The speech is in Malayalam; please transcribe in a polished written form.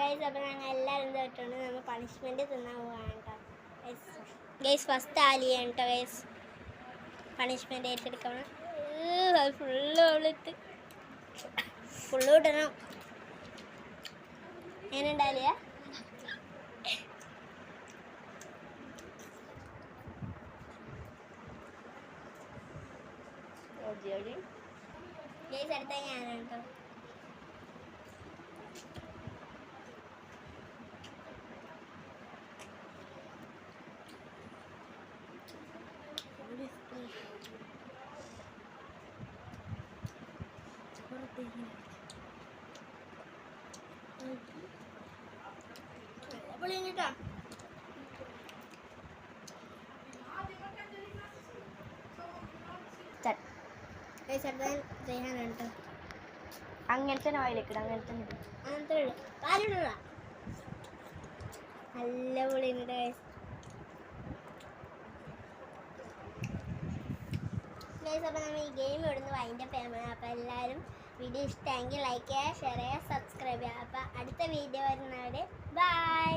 ഗൈസ് അപ്പോൾ ഞങ്ങൾ എല്ലാവരും തൊട്ടുണ്ട് നമ്മൾ പണിഷ്മെൻറ്റ് തിന്നാൻ പോവാണ് കേട്ടോ ഗൈസ് ഫസ്റ്റ് ആലിയാണ് കേട്ടോ ഗൈസ് പണിഷ്മെൻറ്റ് ഏറ്റെടുക്കണം ഫുള്ള് ഇടണം എങ്ങനെയുണ്ടാലിയ ഗൈസ് അടുത്ത ഞാനാണ് കേട്ടോ അങ്ങനത്തെ ഓയിലേക്കിട അങ്ങനത്തെ നല്ല പൊളിയുണ്ട് അപ്പോൾ നമ്മൾ ഈ ഗെയിം ഇവിടുന്ന് വൈൻഡപ്പ് ചെയ്യാൻ അപ്പോൾ എല്ലാവരും വീഡിയോ ഇഷ്ടമെങ്കിൽ ലൈക്ക് ചെയ്യുക ഷെയർ ചെയ്യുക സബ്സ്ക്രൈബ് ചെയ്യുക അപ്പോൾ അടുത്ത വീഡിയോ വരുന്നവരെ ബൈ.